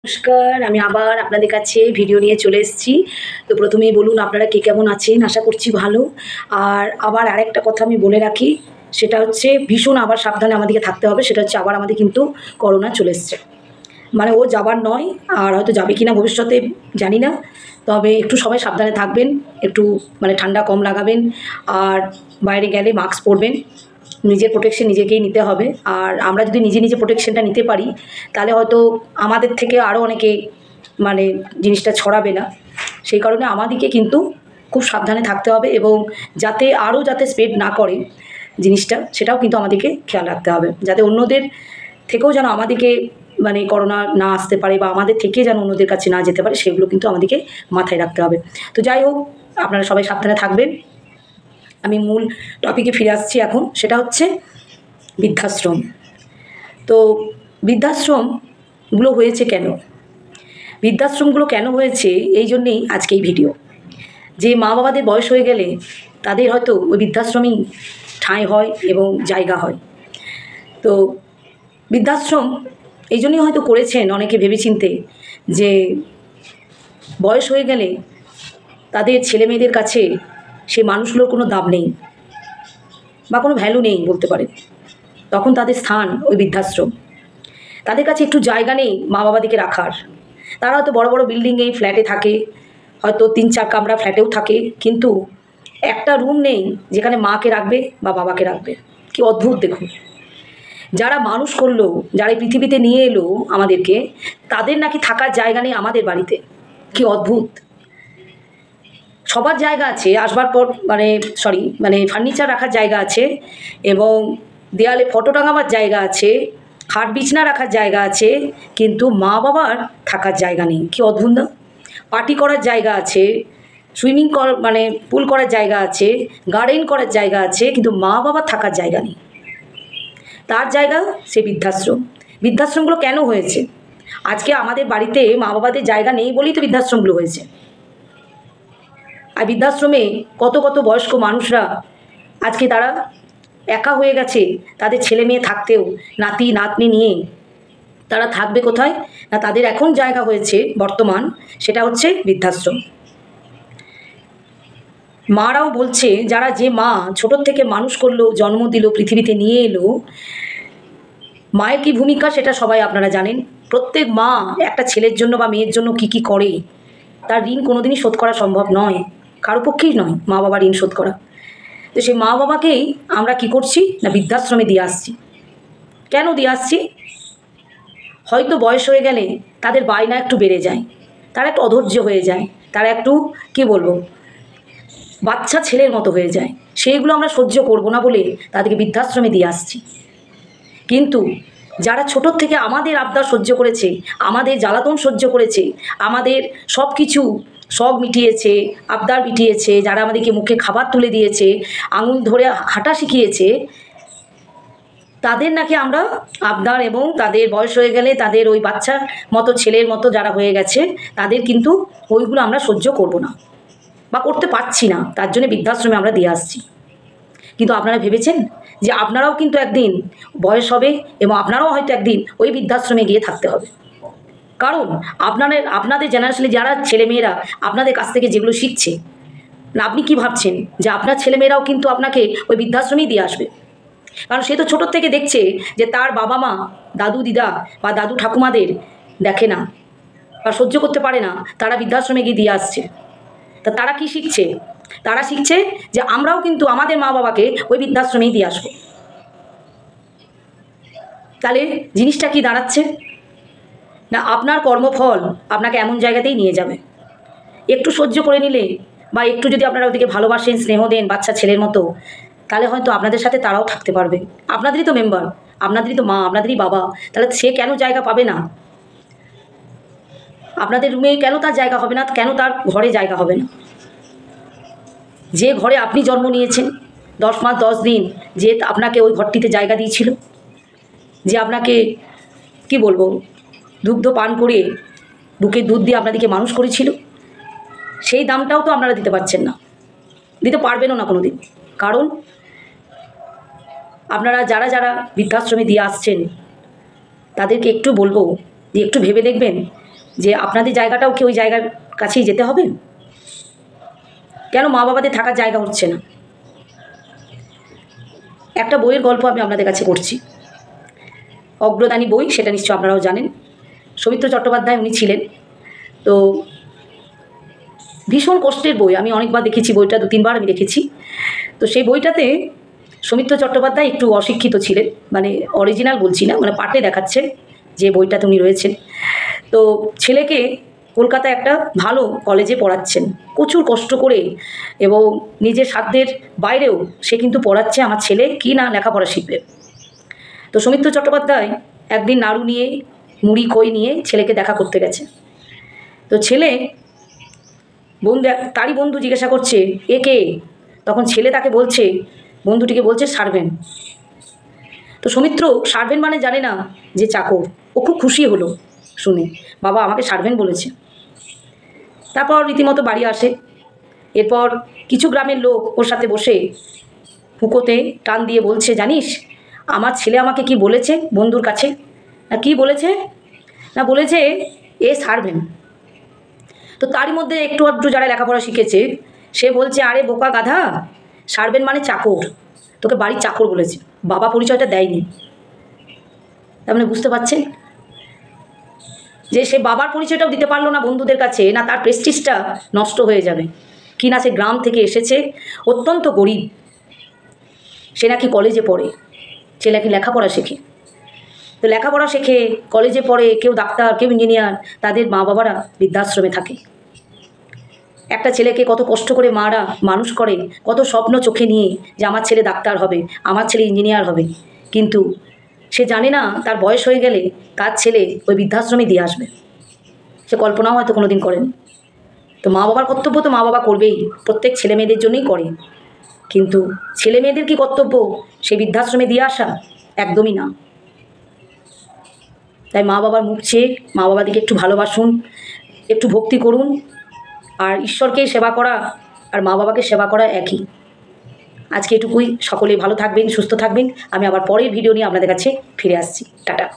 নমস্কার, আমি আবার আপনাদের কাছে ভিডিও নিয়ে চলে এসেছি। তো প্রথমেই বলুন আপনারা কে কেমন আছেন? আশা করছি ভালো। আর আবার আরেকটা কথা আমি বলে রাখি, সেটা হচ্ছে ভীষণ আবার সাবধানে আমাদেরকে থাকতে হবে। সেটা হচ্ছে আবার আমাদের কিন্তু করোনা চলে এসছে। মানে ও যাবার নয়, আর হয়তো যাবে কিনা ভবিষ্যতে জানি না। তবে একটু সবাই সাবধানে থাকবেন, একটু মানে ঠান্ডা কম লাগাবেন, আর বাইরে গেলে মাস্ক পরবেন। নিজের প্রোটেকশন নিজেকেই নিতে হবে। আর আমরা যদি নিজে প্রোটেকশনটা নিতে পারি, তাহলে হয়তো আমাদের থেকে আরও অনেকে মানে জিনিসটা ছড়াবে না। সেই কারণে আমাদেরকে কিন্তু খুব সাবধানে থাকতে হবে, এবং যাতে স্প্রেড না করে জিনিসটা, সেটাও কিন্তু আমাদেরকে খেয়াল রাখতে হবে, যাতে অন্যদের থেকেও যেন আমাদেরকে মানে করোনা না আসতে পারে, বা আমাদের থেকে যেন অন্যদের কাছে না যেতে পারে, সেগুলো কিন্তু আমাদেরকে মাথায় রাখতে হবে। তো যাই হোক, আপনারা সবাই সাবধানে থাকবেন। আমি মূল টপিকে ফিরে আসছি এখন, সেটা হচ্ছে বৃদ্ধাশ্রম। তো বৃদ্ধাশ্রমগুলো হয়েছে কেন? বৃদ্ধাশ্রমগুলো কেন হয়েছে, এই জন্যেই আজকে এই ভিডিও। যে মা বাবাদের বয়স হয়ে গেলে তাদের হয়তো ওই বৃদ্ধাশ্রমেই ঠাঁই হয় এবং জায়গা হয়। তো বৃদ্ধাশ্রম এই জন্যই হয়তো করেছেন অনেকে ভেবেচিন্তে, যে বয়স হয়ে গেলে তাদের ছেলে মেয়েদের কাছে সে মানুষগুলোর কোনো দাম নেই, বা কোনো ভ্যালু নেই বলতে পারে। তখন তাদের স্থান ওই বৃদ্ধাশ্রম। তাদের কাছে একটু জায়গা নেই মা বাবাদিকে রাখার। তারা হয়তো বড় বড় বিল্ডিংয়ে ফ্ল্যাটে থাকে, হয়তো 3-4 কামরা ফ্ল্যাটেও থাকে, কিন্তু একটা রুম নেই যেখানে মাকে রাখবে বা বাবাকে রাখবে। কি অদ্ভুত দেখুন! যারা মানুষ করলো, যারা এই পৃথিবীতে নিয়ে এলো আমাদেরকে, তাদের নাকি থাকার জায়গা নেই আমাদের বাড়িতে। কি অদ্ভুত! সবার জায়গা আছে, আসবার পর মানে ফার্নিচার রাখার জায়গা আছে, এবং দেয়ালে ফটো টাঙাবার জায়গা আছে, খাট বিছনা রাখার জায়গা আছে, কিন্তু মা বাবার থাকার জায়গা নেই। কি অদ্ভুত না? পার্টি করার জায়গা আছে, মানে পুল করার জায়গা আছে, গার্ডেন করার জায়গা আছে, কিন্তু মা বাবার থাকার জায়গা নেই। তার জায়গা সে বৃদ্ধাশ্রম। বৃদ্ধাশ্রমগুলো কেন হয়েছে? আজকে আমাদের বাড়িতে মা বাবাদের জায়গা নেই বলেই তো বৃদ্ধাশ্রমগুলো হয়েছে। আর বৃদ্ধাশ্রমে কত কত বয়স্ক মানুষরা আজকে তারা একা হয়ে গেছে, তাদের ছেলে মেয়ে থাকতেও নাতি নাতনি নিয়ে তারা থাকবে কোথায়? না, তাদের এখন জায়গা হয়েছে বর্তমান, সেটা হচ্ছে বৃদ্ধাশ্রম। মারাও বলছে, যারা যে মা ছোটোর থেকে মানুষ করলো, জন্ম দিল, পৃথিবীতে নিয়ে এলো, মায়ের কী ভূমিকা সেটা সবাই আপনারা জানেন। প্রত্যেক মা একটা ছেলের জন্য বা মেয়ের জন্য কী কী করে, তার ঋণ কোনোদিনই শোধ করা সম্ভব নয়, কারো পক্ষেই নয় মা বাবার ঋণ শোধ করা। তো সেই মা বাবাকেই আমরা কি করছি না, বৃদ্ধাশ্রমে দিয়ে আসছি। কেন দিয়ে আসছি? হয়তো বয়স হয়ে গেলে তাদের বায়না একটু বেড়ে যায়, তারা একটু অধৈর্য হয়ে যায়, তারা একটু কি বলবো, বাচ্চা ছেলের মতো হয়ে যায়। সেইগুলো আমরা সহ্য করব না বলে তাদেরকে বৃদ্ধাশ্রমে দিয়ে আসছি। কিন্তু যারা ছোটোর থেকে আমাদের আবদার সহ্য করেছে, আমাদের জ্বালাতন সহ্য করেছে, আমাদের সব কিছু শখ মিটিয়েছে, আবদার মিটিয়েছে, যারা আমাদেরকে মুখে খাবার তুলে দিয়েছে, আঙুল ধরে হাঁটা শিখিয়েছে, তাদের নাকি আমরা আবদার, এবং তাদের বয়স হয়ে গেলে তাদের ওই বাচ্চার মতো ছেলের মতো যারা হয়ে গেছে, তাদের কিন্তু ওইগুলো আমরা সহ্য করব না বা করতে পারছি না, তার জন্য বৃদ্ধাশ্রমে আমরা দিয়ে আসছি। কিন্তু আপনারা ভেবেছেন যে আপনারাও কিন্তু একদিন বয়স হবে, এবং আপনারাও হয়তো একদিন ওই বৃদ্ধাশ্রমে গিয়ে থাকতে হবে। কারণ আপনাদের জেনারেশনে যারা ছেলেমেয়েরা আপনাদের কাছ থেকে যেগুলো শিখছে, না আপনি কি ভাবছেন যে আপনার ছেলেমেয়েরাও কিন্তু আপনাকে ওই বৃদ্ধাশ্রমেই দিয়ে আসবে? কারণ সে তো ছোটোর থেকে দেখছে যে তার বাবা মা, দাদু দিদা বা দাদু ঠাকুমাদের দেখে না বা সহ্য করতে পারে না, তারা বৃদ্ধাশ্রমে গিয়ে দিয়ে আসছে। তা তারা কি শিখছে? তারা শিখছে যে আমরাও কিন্তু আমাদের মা বাবাকে ওই বৃদ্ধাশ্রমেই দিয়ে আসবো। তাহলে জিনিসটা কি দাঁড়াচ্ছে না, আপনার কর্মফল আপনাকে এমন জায়গাতেই নিয়ে যাবে। একটু সহ্য করে নিলে, বা একটু যদি আপনারা ওদিকে ভালোবাসেন, স্নেহ দেন বাচ্চা ছেলের মতো, তাহলে হয়তো আপনাদের সাথে তারাও থাকতে পারবে। আপনাদেরই তো মেম্বার, আপনাদেরই তো মা, আপনাদেরই বাবা, তাহলে সে কেন জায়গা পাবে না? আপনাদের রুমে কেন তার জায়গা হবে না? কেন তার ঘরে জায়গা হবে না? যে ঘরে আপনি জন্ম নিয়েছেন, 10 মাস 10 দিন, যে আপনাকে ওই ঘরটিতে জায়গা দিয়েছিল, যে আপনাকে কি বলবো, দুগ্ধ পান করে বুকে দুধ দিয়ে আপনাদেরকে মানুষ করেছিল, সেই দামটাও তো আপনারা দিতে পারছেন না, দিতে পারবেনও না কোনো দিন। কারণ আপনারা যারা বৃদ্ধাশ্রমে দিয়ে আসছেন, তাদেরকে একটু বলবো যে একটু ভেবে দেখবেন, যে আপনাদের জায়গাটাও কি ওই জায়গার কাছেই যেতে হবে? কেন মা বাবাদের থাকার জায়গা হচ্ছে না? একটা বইয়ের গল্প আমি আপনাদের কাছে করছি, অগ্রদানী বই, সেটা নিশ্চয় আপনারাও জানেন। সৌমিত্র চট্টোপাধ্যায় উনি ছিলেন। তো ভীষণ কষ্টের বই, আমি অনেকবার দেখেছি বইটা, 2-3 বার আমি দেখেছি। তো সেই বইটাতে সৌমিত্র চট্টোপাধ্যায় একটু অশিক্ষিত ছিলেন, মানে অরিজিনাল বলছি না, মানে পাঠে দেখাচ্ছে যে বইটাতে উনি রয়েছেন। তো ছেলেকে কলকাতায় একটা ভালো কলেজে পড়াচ্ছেন প্রচুর কষ্ট করে, এবং নিজের সাধ্যের বাইরেও সে কিন্তু পড়াচ্ছে আমার ছেলে কি না লেখাপড়া শিখবে। তো সৌমিত্র চট্টোপাধ্যায় একদিন নাড়ু নিয়ে মুড়ি খই নিয়ে ছেলেকে দেখা করতে গেছে। তো ছেলে বন্ধু, তারই বন্ধু জিজ্ঞাসা করছে এ কে? তখন ছেলে তাকে বলছে, বন্ধুটিকে বলছে সার্ভেন্ট। তো সৌমিত্র সার্ভেন্ট মানে জানে না যে চাকর। ও খুব খুশি হলো শুনে, বাবা আমাকে সার্ভেন্ট বলেছে। তারপর রীতিমতো বাড়ি আসে। এরপর কিছু গ্রামের লোক ওর সাথে বসে হুঁকোতে টান দিয়ে বলছে, জানিস আমার ছেলে আমাকে কি বলেছে বন্ধুর কাছে? না কি বলেছে? না বলেছে এ সার্ভেন্ট। তো তারই মধ্যে একটু আধটু যারা লেখাপড়া শিখেছে সে বলছে, আরে বোকা গাধা, সার্ভেন্ট মানে চাকর, তোকে বাড়ির চাকর বলেছে, বাবা পরিচয়টা দেয়নি। তার মানে বুঝতে পারছেন যে সে বাবার পরিচয়টাও দিতে পারলো না বন্ধুদের কাছে, না তার প্রেস্টিজটা নষ্ট হয়ে যাবে। কি না সে গ্রাম থেকে এসেছে, অত্যন্ত গরিব, সে নাকি কলেজে পড়ে, সে নাকি লেখাপড়া শেখে। তো লেখাপড়া শেখে, কলেজে পড়ে, কেউ ডাক্তার, কেউ ইঞ্জিনিয়ার, তাদের মা বাবারা বৃদ্ধাশ্রমে থাকে। একটা ছেলেকে কত কষ্ট করে মারা মানুষ করে, কত স্বপ্ন চোখে নিয়ে যে আমার ছেলে ডাক্তার হবে, আমার ছেলে ইঞ্জিনিয়ার হবে, কিন্তু সে জানে না তার বয়স হয়ে গেলে তার ছেলে ওই বৃদ্ধাশ্রমে দিয়ে আসবে। সে কল্পনাও হয়তো কোনো দিন করেনি। তো মা বাবার কর্তব্য তো মা বাবা করবেই, প্রত্যেক ছেলে মেয়েদের জন্যই করে, কিন্তু ছেলে মেয়েদের কি কর্তব্য সেই বৃদ্ধাশ্রমে দিয়ে আসা? একদমই না। তাই মা বাবার মুখ চেয়ে মা বাবাদিকে একটু ভালোবাসুন, একটু ভক্তি করুন। আর ঈশ্বরকে সেবা করা আর মা বাবাকে সেবা করা একই। আজকে এটুকুই। সকলে ভালো থাকবেন, সুস্থ থাকবেন। আমি আবার পরের ভিডিও নিয়ে আপনাদের কাছে ফিরে আসছি। টাটা।